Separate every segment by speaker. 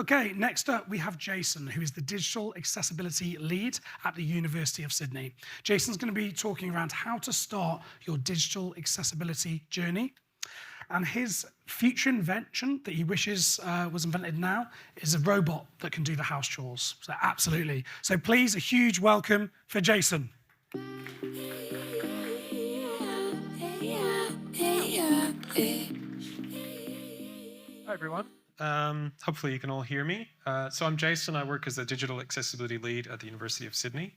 Speaker 1: Okay, next up we have Jason, who is the Digital Accessibility Lead at the University of Sydney. Jason's going to be talking around how to start your digital accessibility journey. And his future invention that he wishes was invented now is a robot that can do the house chores. So absolutely. So please, a huge welcome for Jason.
Speaker 2: Hi, everyone. Hopefully you can all hear me. So I'm Jason. I work as a digital accessibility lead at the University of Sydney.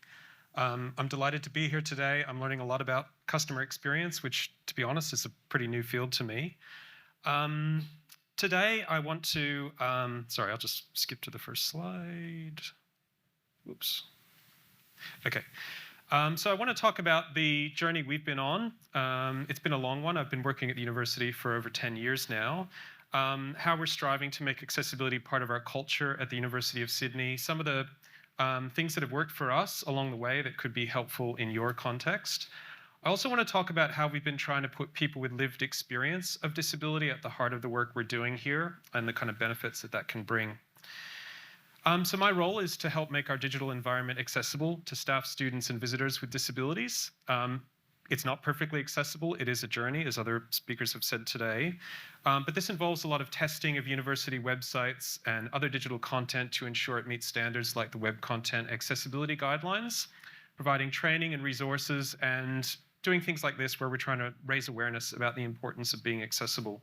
Speaker 2: I'm delighted to be here today. I'm learning a lot about customer experience, which, to be honest, is a pretty new field to me. Today, I want to, sorry, I'll just skip to the first slide. Whoops. Okay. So I want to talk about the journey we've been on. It's been a long one. I've been working at the university for over 10 years now. How we're striving to make accessibility part of our culture at the University of Sydney. Some of the things that have worked for us along the way that could be helpful in your context. I also want to talk about how we've been trying to put people with lived experience of disability at the heart of the work we're doing here and the kind of benefits that that can bring. So my role is to help make our digital environment accessible to staff, students, and visitors with disabilities. It's not perfectly accessible. It is a journey, as other speakers have said today. But this involves a lot of testing of university websites and other digital content to ensure it meets standards like the Web Content Accessibility Guidelines, providing training and resources, and doing things like this where we're trying to raise awareness about the importance of being accessible.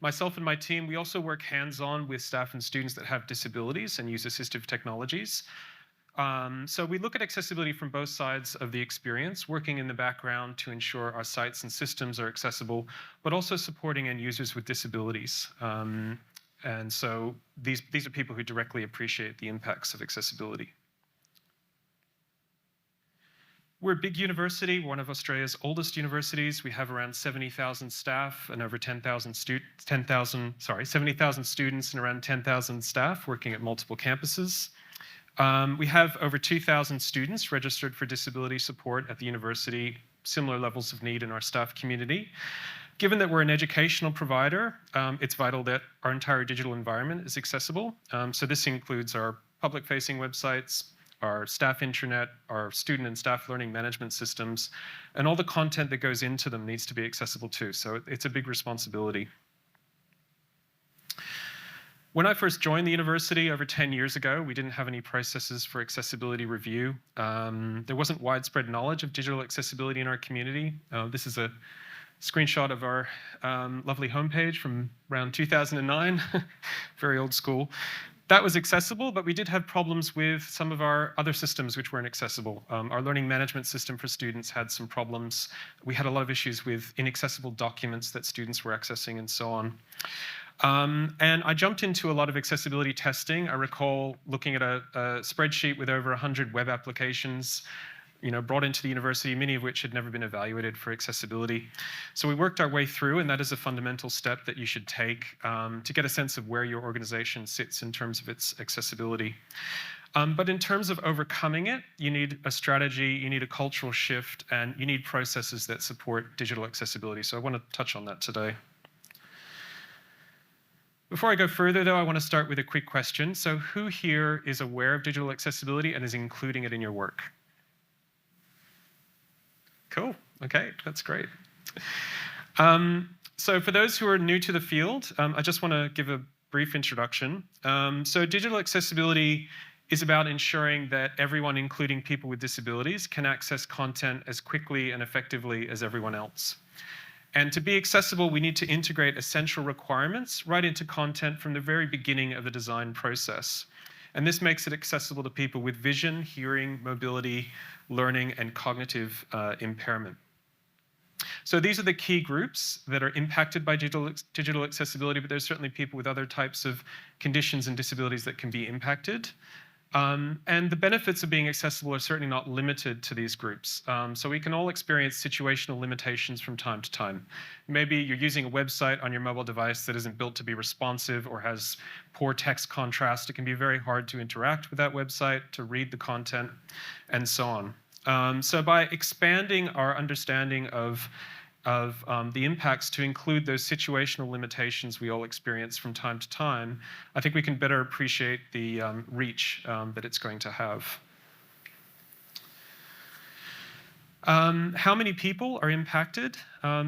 Speaker 2: Myself and my team, we also work hands-on with staff and students that have disabilities and use assistive technologies. So we look at accessibility from both sides of the experience, working in the background to ensure our sites and systems are accessible, but also supporting end users with disabilities. And so these are people who directly appreciate the impacts of accessibility. We're a big university, one of Australia's oldest universities. We have around 70,000 staff and over 70,000 students and around 10,000 staff working at multiple campuses. We have over 2,000 students registered for disability support at the university, similar levels of need in our staff community. Given that we're an educational provider, it's vital that our entire digital environment is accessible. So this includes our public-facing websites, our staff intranet, our student and staff learning management systems, and all the content that goes into them needs to be accessible too. So it's a big responsibility. When I first joined the university over 10 years ago, we didn't have any processes for accessibility review. There wasn't widespread knowledge of digital accessibility in our community. This is a screenshot of our lovely homepage from around 2009, very old school. That was accessible, but we did have problems with some of our other systems which weren't accessible. Our learning management system for students had some problems. We had a lot of issues with inaccessible documents that students were accessing and so on. And I jumped into a lot of accessibility testing. I recall looking at a spreadsheet with over 100 web applications, brought into the university, many of which had never been evaluated for accessibility. So we worked our way through, and that is a fundamental step that you should take to get a sense of where your organization sits in terms of its accessibility. But in terms of overcoming it, you need a strategy, you need a cultural shift, and you need processes that support digital accessibility. So I want to touch on that today. Before I go further, though, I want to start with a quick question. So who here is aware of digital accessibility and is including it in your work? Cool. Okay, that's great. So for those who are new to the field, I just want to give a brief introduction. So digital accessibility is about ensuring that everyone, including people with disabilities, can access content as quickly and effectively as everyone else. And to be accessible, we need to integrate essential requirements right into content from the very beginning of the design process. And this makes it accessible to people with vision, hearing, mobility, learning, and cognitive impairment. So these are the key groups that are impacted by digital accessibility, but there's certainly people with other types of conditions and disabilities that can be impacted. And the benefits of being accessible are certainly not limited to these groups. So we can all experience situational limitations from time to time. Maybe you're using a website on your mobile device that isn't built to be responsive or has poor text contrast. It can be very hard to interact with that website, to read the content, and so on. So by expanding our understanding of of the impacts to include those situational limitations we all experience from time to time, I think we can better appreciate the reach that it's going to have. How many people are impacted?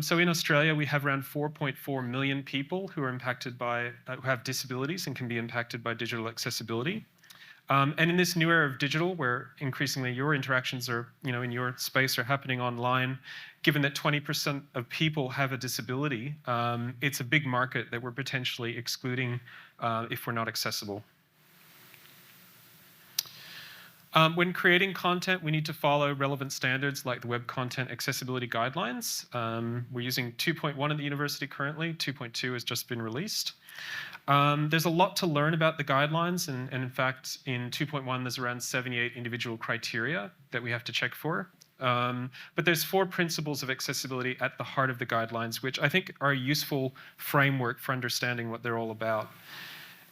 Speaker 2: So in Australia, we have around 4.4 million people who are impacted by, who have disabilities and can be impacted by digital accessibility. And in this new era of digital, where increasingly your interactions are, in your space are happening online, given that 20% of people have a disability, it's a big market that we're potentially excluding if we're not accessible. When creating content, we need to follow relevant standards like the Web Content Accessibility Guidelines. We're using 2.1 at the university currently. 2.2 has just been released. There's a lot to learn about the guidelines, and in fact, in 2.1, there's around 78 individual criteria that we have to check for. But there's 4 principles of accessibility at the heart of the guidelines, which I think are a useful framework for understanding what they're all about.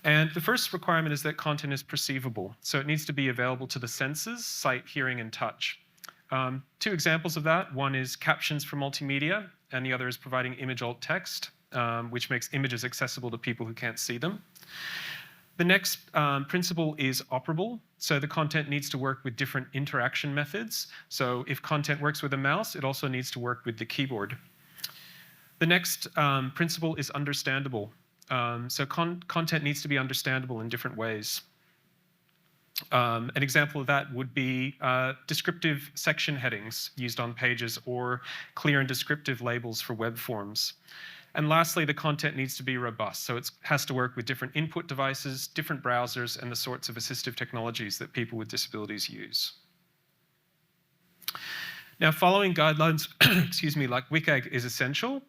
Speaker 2: And the first requirement is that content is perceivable. So it needs to be available to the senses, sight, hearing, and touch. 2 examples of that. One is captions for multimedia, and the other is providing image alt text, which makes images accessible to people who can't see them. The next principle is operable. So the content needs to work with different interaction methods. So if content works with a mouse, it also needs to work with the keyboard. The next principle is understandable. So content needs to be understandable in different ways. An example of that would be descriptive section headings used on pages or clear and descriptive labels for web forms. And lastly, the content needs to be robust. So it has to work with different input devices, different browsers, and the sorts of assistive technologies that people with disabilities use. Now, following guidelines, like WCAG is essential.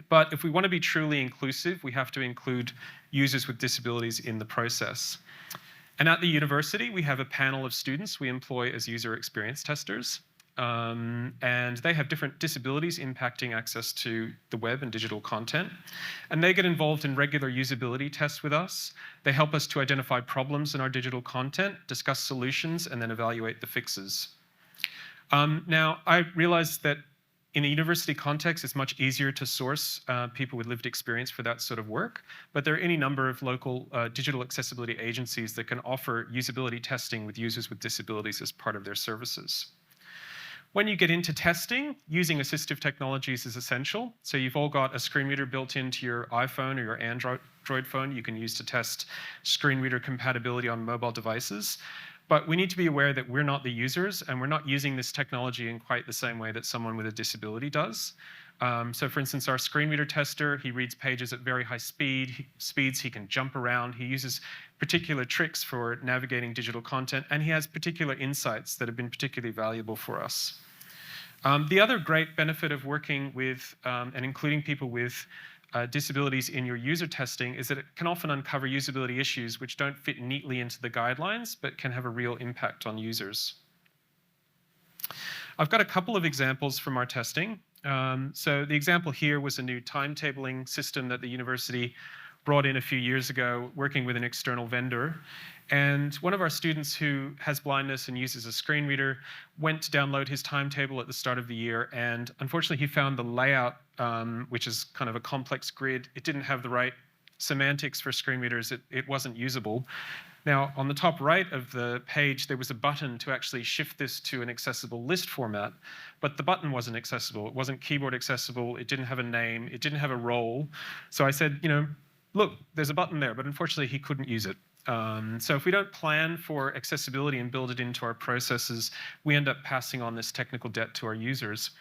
Speaker 2: But if we want to be truly inclusive, we have to include users with disabilities in the process. And at the university, we have a panel of students we employ as user experience testers. And they have different disabilities impacting access to the web and digital content. And they get involved in regular usability tests with us. They help us to identify problems in our digital content, discuss solutions, and then evaluate the fixes. Now, I realize that in a university context, it's much easier to source people with lived experience for that sort of work, but there are any number of local digital accessibility agencies that can offer usability testing with users with disabilities as part of their services. When you get into testing, using assistive technologies is essential. So you've all got a screen reader built into your iPhone or your Android phone you can use to test screen reader compatibility on mobile devices. But we need to be aware that we're not the users, and we're not using this technology in quite the same way that someone with a disability does. So for instance, our screen reader tester, he reads pages at very high speeds, he can jump around, he uses particular tricks for navigating digital content, and he has particular insights that have been particularly valuable for us. The other great benefit of working with and including people with disabilities in your user testing is that it can often uncover usability issues which don't fit neatly into the guidelines, but can have a real impact on users. I've got a couple of examples from our testing. So the example here was a new timetabling system that the university brought in a few years ago, working with an external vendor. And one of our students who has blindness and uses a screen reader went to download his timetable at the start of the year, and unfortunately he found the layout, which is kind of a complex grid, it didn't have the right semantics for screen readers, it wasn't usable. Now, on the top right of the page, there was a button to actually shift this to an accessible list format, but the button wasn't accessible. It wasn't keyboard accessible, it didn't have a name, it didn't have a role. So I said, look, there's a button there, but unfortunately he couldn't use it. So if we don't plan for accessibility and build it into our processes, we end up passing on this technical debt to our users.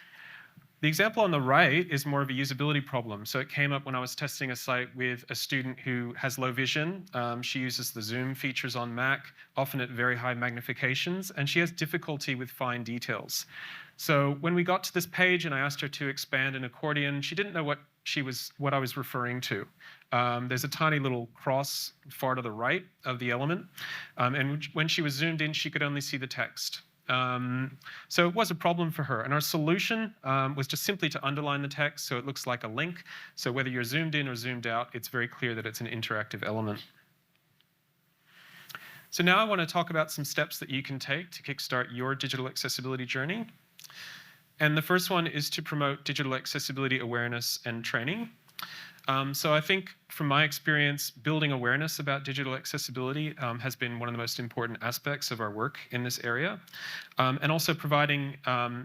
Speaker 2: The example on the right is more of a usability problem. So it came up when I was testing a site with a student who has low vision. She uses the zoom features on Mac, often at very high magnifications, and she has difficulty with fine details. So when we got to this page and I asked her to expand an accordion, she didn't know what I was referring to. There's a tiny little cross far to the right of the element, and when she was zoomed in, she could only see the text. So it was a problem for her, and our solution was just simply to underline the text so it looks like a link. So whether you're zoomed in or zoomed out, it's very clear that it's an interactive element. So now I want to talk about some steps that you can take to kickstart your digital accessibility journey. And the first one is to promote digital accessibility awareness and training. So I think from my experience, building awareness about digital accessibility has been one of the most important aspects of our work in this area. And also providing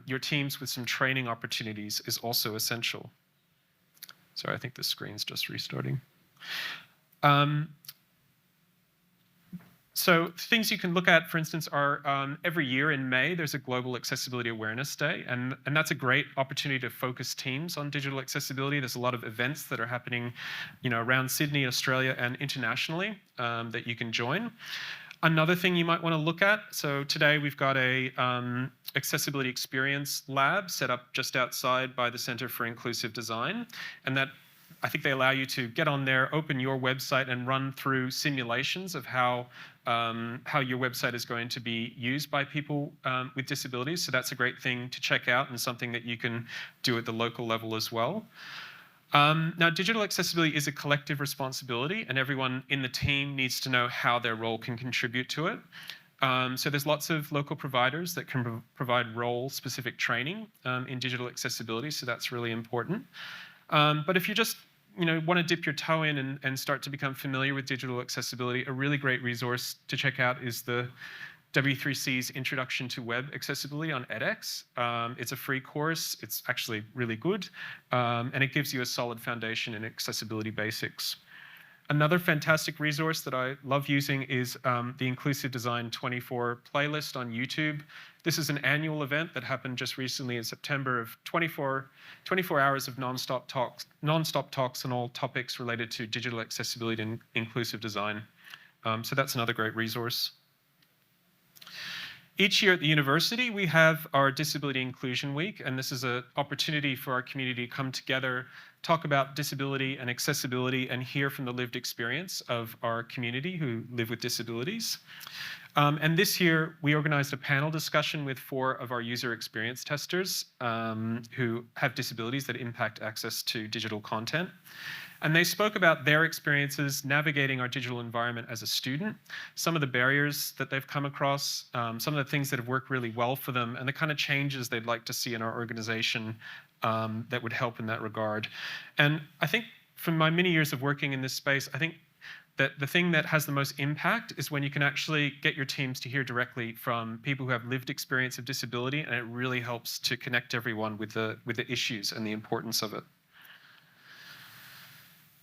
Speaker 2: your teams with some training opportunities is also essential. Sorry, I think the screen's just restarting. So things you can look at, for instance, are every year in May, there's a Global Accessibility Awareness Day, and that's a great opportunity to focus teams on digital accessibility. There's a lot of events that are happening, around Sydney, Australia, and internationally that you can join. Another thing you might want to look at, so today we've got a accessibility experience lab set up just outside by the Centre for Inclusive Design, and that I think they allow you to get on there, open your website, and run through simulations of how your website is going to be used by people with disabilities. So that's a great thing to check out and something that you can do at the local level as well. Now, digital accessibility is a collective responsibility, and everyone in the team needs to know how their role can contribute to it. So there's lots of local providers that can provide role-specific training in digital accessibility, so that's really important. But if you just want to dip your toe in and start to become familiar with digital accessibility, a really great resource to check out is the W3C's Introduction to Web Accessibility on edX. It's a free course. It's actually really good, and it gives you a solid foundation in accessibility basics. Another fantastic resource that I love using is the Inclusive Design 24 playlist on YouTube. This is an annual event that happened just recently in September of 24 hours of non-stop talks on all topics related to digital accessibility and inclusive design. So that's another great resource. Each year at the university, we have our Disability Inclusion Week, and this is an opportunity for our community to come together, talk about disability and accessibility, and hear from the lived experience of our community who live with disabilities. And this year, we organized a panel discussion with 4 of our user experience testers who have disabilities that impact access to digital content. And they spoke about their experiences navigating our digital environment as a student, some of the barriers that they've come across, some of the things that have worked really well for them, and the kind of changes they'd like to see in our organization that would help in that regard. And I think from my many years of working in this space, I think that the thing that has the most impact is when you can actually get your teams to hear directly from people who have lived experience of disability, and it really helps to connect everyone with the issues and the importance of it.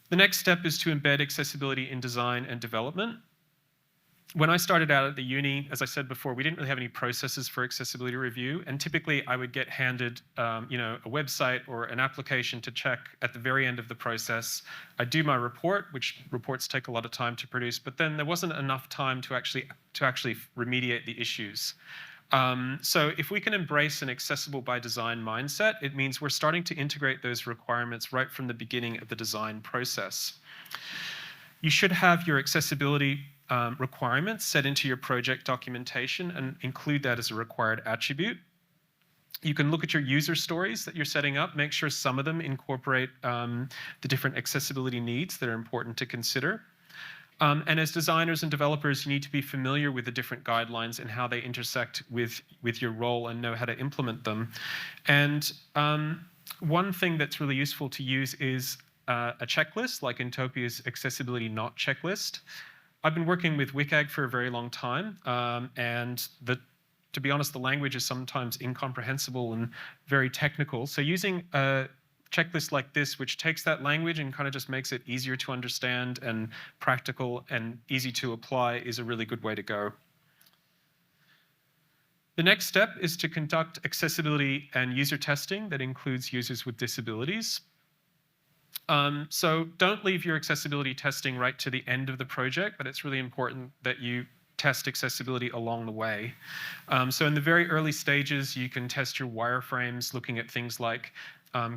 Speaker 2: The next step is to embed accessibility in design and development. When I started out at the uni, as I said before, we didn't really have any processes for accessibility review, and typically I would get handed a website or an application to check at the very end of the process. I'd do my report, which reports take a lot of time to produce, but then there wasn't enough time to actually remediate the issues. So if we can embrace an accessible by design mindset, it means we're starting to integrate those requirements right from the beginning of the design process. You should have your accessibility requirements set into your project documentation and include that as a required attribute. You can look at your user stories that you're setting up, make sure some of them incorporate the different accessibility needs that are important to consider. And as designers and developers, you need to be familiar with the different guidelines and how they intersect with your role and know how to implement them. And one thing that's really useful to use is a checklist, like Intopia's Accessibility Not checklist. I've been working with WCAG for a very long time, and to be honest, the language is sometimes incomprehensible and very technical. So using a checklist like this, which takes that language and kind of just makes it easier to understand and practical and easy to apply, is a really good way to go. The next step is to conduct accessibility and user testing that includes users with disabilities. So don't leave your accessibility testing right to the end of the project, but it's really important that you test accessibility along the way. So in the very early stages, you can test your wireframes, looking at things like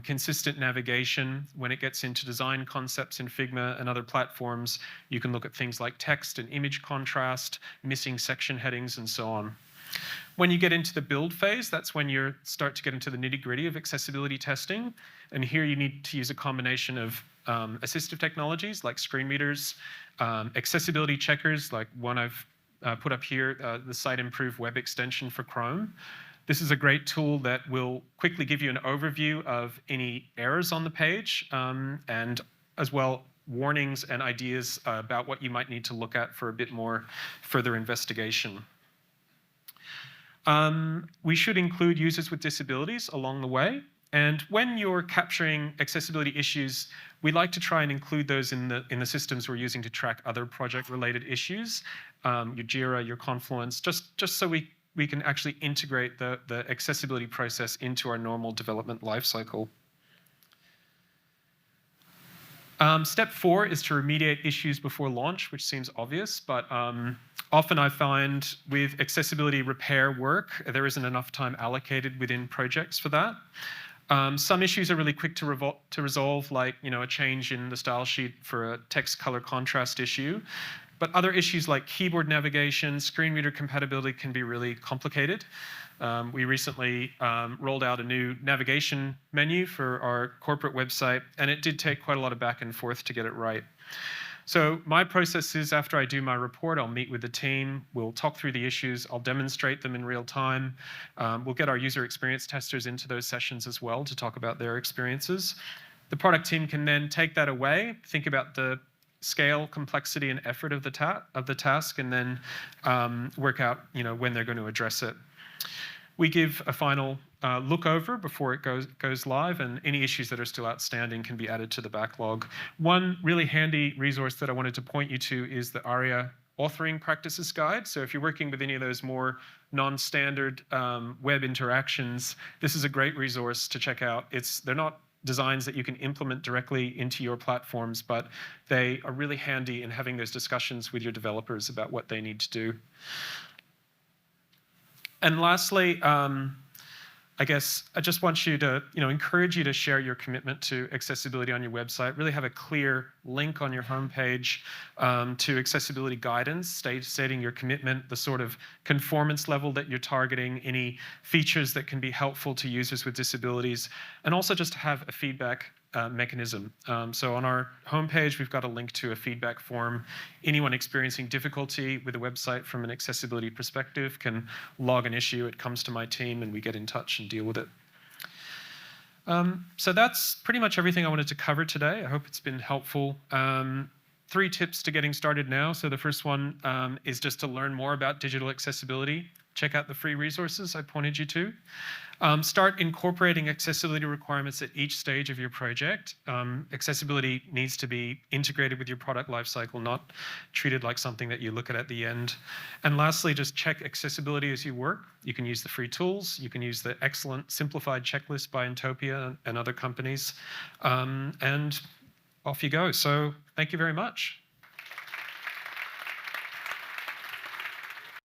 Speaker 2: consistent navigation. When it gets into design concepts in Figma and other platforms, you can look at things like text and image contrast, missing section headings, and so on. When you get into the build phase, that's when you start to get into the nitty-gritty of accessibility testing. And here you need to use a combination of assistive technologies like screen readers, accessibility checkers like one I've put up here, the Site Improve web extension for Chrome, This is a great tool that will quickly give you an overview of any errors on the page, and as well warnings and ideas about what you might need to look at for a bit more further investigation. We should include users with disabilities along the way. And when you're capturing accessibility issues, we like to try and include those in the systems we're using to track other project-related issues, your Jira, your Confluence, just so we can actually integrate the accessibility process into our normal development lifecycle. Step 4 is to remediate issues before launch, which seems obvious, but often I find with accessibility repair work, there isn't enough time allocated within projects for that. Some issues are really quick to resolve, like a change in the style sheet for a text color contrast issue. But other issues like keyboard navigation, screen reader compatibility can be really complicated. We recently rolled out a new navigation menu for our corporate website, and it did take quite a lot of back and forth to get it right. So my process is, after I do my report, I'll meet with the team, we'll talk through the issues, I'll demonstrate them in real time. We'll get our user experience testers into those sessions as well to talk about their experiences. The product team can then take that away, think about the scale, complexity, and effort of the task, and then work out when they're going to address it. We give a final look over before it goes live, and any issues that are still outstanding can be added to the backlog. One really handy resource that I wanted to point you to is the ARIA Authoring Practices Guide. So if you're working with any of those more non-standard web interactions, this is a great resource to check out. They're not designs that you can implement directly into your platforms, but they are really handy in having those discussions with your developers about what they need to do. And lastly, I guess I just want you to, encourage you to share your commitment to accessibility on your website. Really have a clear link on your homepage to accessibility guidance, stating your commitment, the sort of conformance level that you're targeting, any features that can be helpful to users with disabilities, and also just to have a feedback mechanism. So on our homepage, we've got a link to a feedback form. Anyone experiencing difficulty with a website from an accessibility perspective can log an issue. It comes to my team, and we get in touch and deal with it. So that's pretty much everything I wanted to cover today. I hope it's been helpful. 3 tips to getting started now. So the first one is just to learn more about digital accessibility. Check out the free resources I pointed you to. Start incorporating accessibility requirements at each stage of your project. Accessibility needs to be integrated with your product lifecycle, not treated like something that you look at the end. And lastly, just check accessibility as you work. You can use the free tools. You can use the excellent simplified checklist by Intopia and other companies. And off you go. So thank you very much.